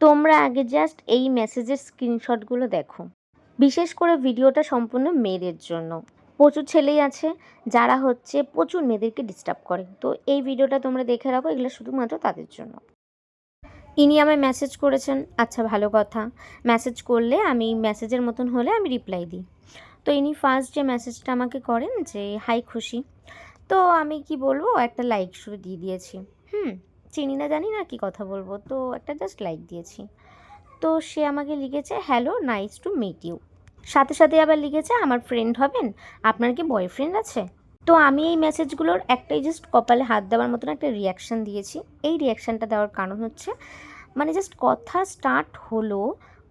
তোমরা আগে জাস্ট এই মেসেজের স্ক্রিনশটগুলো দেখো। বিশেষ করে ভিডিওটা সম্পূর্ণ মেয়েদের জন্য। প্রচুর ছেলেই আছে যারা প্রচুর মেয়েদেরকে ডিস্টার্ব করে। তো এই ভিডিওটা তোমরা দেখে রাখো, এগুলো শুধুমাত্র তাদের জন্য। ইনি আমায় মেসেজ করেছেন, আচ্ছা ভালো কথা। মেসেজ করলে আমি মেসেজের মতন হলে আমি রিপ্লাই দিই। তো ইনি ফার্স্ট যে মেসেজটা আমাকে করেন যে হাই খুশি। তো আমি কি বলবো, একটা লাইক শুরু দিয়ে দিয়েছি। চিনি না জানি না কি কথা বলবো, তো একটা জাস্ট লাইক দিয়েছি। তো সে আমাকে লিখেছে hello, nice to meet you. সাথে সাথে আবার লিখেছে আমার ফ্রেন্ড হবেন, আপনার কি বয়ফ্রেন্ড আছে? তো আমি এই মেসেজগুলোর একটাই জাস্ট কপালে হাত দেওয়ার মতন একটা রিয়াকশান দিয়েছি। এই রিয়াকশানটা দেওয়ার কারণ মানে জাস্ট কথা স্টার্ট হলো,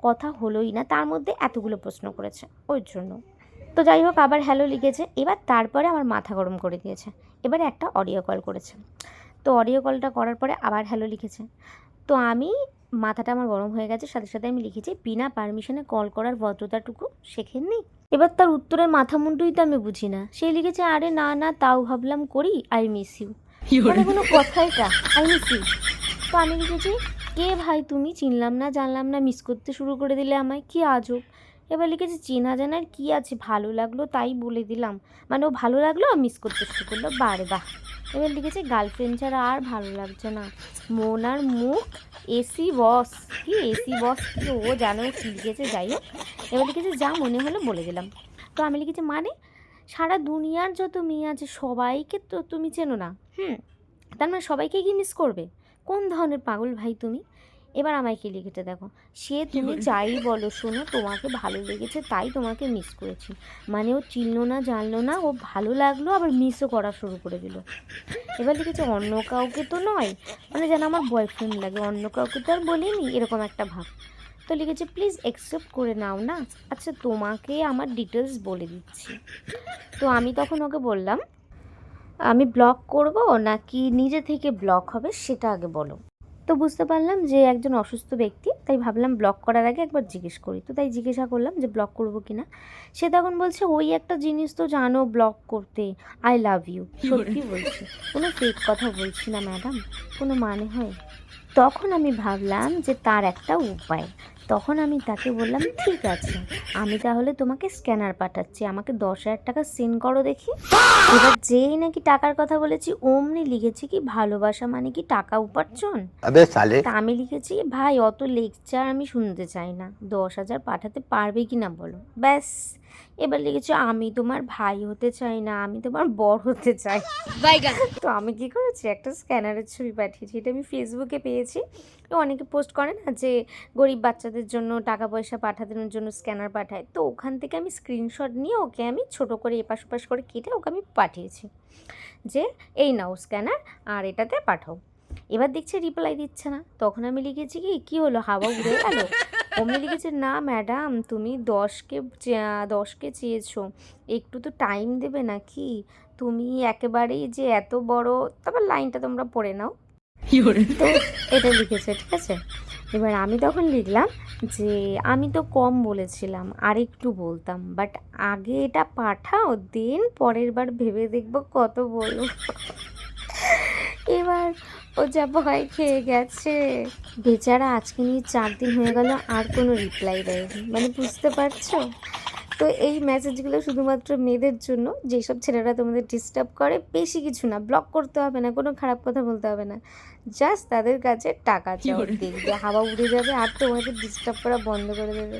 কথা হলোই না, তার মধ্যে এতগুলো প্রশ্ন করেছে ওই জন্য। তো যাই হোক, আবার হ্যালো লিখেছে। এবার তারপরে আমার মাথা গরম করে দিয়েছে। এবারে একটা অডিও কল করেছে। তো অডিও কলটা করার পরে আবার হ্যালো লিখেছে। তো মাথাটা আমার গরম হয়ে গেছে। সাথে সাথে আমি লিখেছি বিনা পারমিশনে কল করার ভদ্রতাটুকু শেখেননি। এবার তার উত্তরের মাথা মুন্ডুই তো আমি বুঝি না। সেই লিখেছে আরে না না, তাও ভাবলাম করি, আই মিস ইউ। মানে কোনো কথাই কা আই মিস ইউ। তো আমি লিখেছি কে ভাই তুমি, চিনলাম না জানলাম না, মিস করতে শুরু করে দিলে আমায়, কি আজব। এবার লিখেছি চেনা জানার কি আছে, ভালো লাগলো তাই বলে দিলাম। মানে ও ভালো লাগলো আর মিস করতে শুরু করলো, বারে বাহ। এবার লিখেছে গার্লফ্রেন্ড ছাড়া আর ভালো লাগছে না, মন আর মুখ এসি বস। কি এসি বস কি ও জানো কি লিখেছে, যাই হোক। এবার লিখেছে যা মনে হলো বলে দিলাম। তো আমি লিখেছি মানে সারা দুনিয়ার যত মেয়ে আছে সবাইকে তো তুমি চেনো না? তার মানে সবাইকে কি মিস করবে? কোন ধরনের পাগল ভাই তুমি? এবার আমায় কি লিখেছে দেখো, সে তুমি যাই বলো শোনো, তোমাকে ভালো লেগেছে তাই তোমাকে মিস করেছি। মানে ও চিনলো না জানলো না, ও ভালো লাগলো আবার মিসও করা শুরু করে দিল। এবার লিখেছে অন্য কাউকে তো নয়, মানে যেন আমার বয়ফ্রেন্ড লাগে, অন্য কাউকে তো আর বলিনি, এরকম একটা ভাব। তো লিখেছে প্লিজ অ্যাকসেপ্ট করে নাও না। আচ্ছা তোমাকে আমার ডিটেলস বলে দিচ্ছি। তো আমি তখন ওকে বললাম আমি ব্লক করব নাকি নিজে থেকে ব্লক হবে সেটা আগে বলো। তো বুঝতে পারলাম যে একজন অসুস্থ ব্যক্তি, তাই ভাবলাম ব্লক করার আগে একবার জিজ্ঞেস করি। তো তাই জিজ্ঞাসা করলাম যে ব্লক করবো কি না। সে তখন বলছে ওই একটা জিনিস তো জানো ব্লক করতে, আই লাভ ইউ। সত্যি বলছি, কোনো ফেক কথা বলছি না ম্যাডাম, কোনো মানে হয়। তখন আমি ভাবলাম যে তার একটা উপায়। তখন আমি তাকে বললাম ঠিক আছে, আমি তাহলে তোমাকে স্ক্যানার পাঠাচ্ছি, আমাকে 10,000 টাকা সেন্ড করো দেখি। এবার যেই নাকি টাকার কথা বলেছি অমনি লিখেছি কি ভালোবাসা মানে কি টাকা উপার্জন। তা আমি লিখেছি ভাই অত লেকচার আমি শুনতে চাই না, 10,000 পাঠাতে পারবে কি না বলো, ব্যাস। এবার লিখেছে আমি তোমার ভাই হতে চাই না, আমি তোমার বর হতে চাই। তো আমি কি করেছি, একটা স্ক্যানারের ছবি পাঠিয়েছি। এটা আমি ফেসবুকে পেয়েছি। অনেকে পোস্ট করে না যে গরিব বাচ্চাদের জন্য টাকা পয়সা পাঠানোর জন্য স্ক্যানার পাঠায়, তো ওখান থেকে আমি স্ক্রিনশট নিয়ে ওকে আমি ছোটো করে এপাশ ওপাশ করে কেটে ওকে আমি পাঠিয়েছি যে এই নাও স্ক্যানার আর এটাতে পাঠাও। এবার দেখছে রিপ্লাই দিচ্ছে না। তখন আমি লিখেছি কি হলো, হাওয়া উড়ে গেল? অমনি লিখেছে না ম্যাডাম তুমি 10কে চেয়েছো, একটু তো টাইম দেবে নাকি? তুমি একেবারেই যে এত বড়, তারপর লাইনটা তোমরা পড়ে নাও। তো এটা লিখেছে, ঠিক আছে। এবার আমি তখন লিখলাম যে আমি তো কম বলেছিলাম, আর একটু বলতাম, বাট আগে এটা পাঠাও, দেন পরের বার ভেবে দেখবো কত বলবো। এবার ও যা ভয় খেয়ে গেছে বেচারা, আজকে নিয়ে 4 দিন হয়ে গেল আর কোনো রিপ্লাই দেয়নি। মানে বুঝতে পারছো? তো এই মেসেজগুলো শুধুমাত্র মেয়েদের জন্য, যেসব ছেলেরা তোমাদের ডিস্টার্ব করে, বেশি কিছু না, ব্লক করতে হবে না, কোনো খারাপ কথা বলতে হবে না, জাস্ট তাদের কাছে টাকা চাও, দেখবে হাওয়া উড়ে যাবে আর তোমাদের ডিস্টার্ব করা বন্ধ করে দেবে।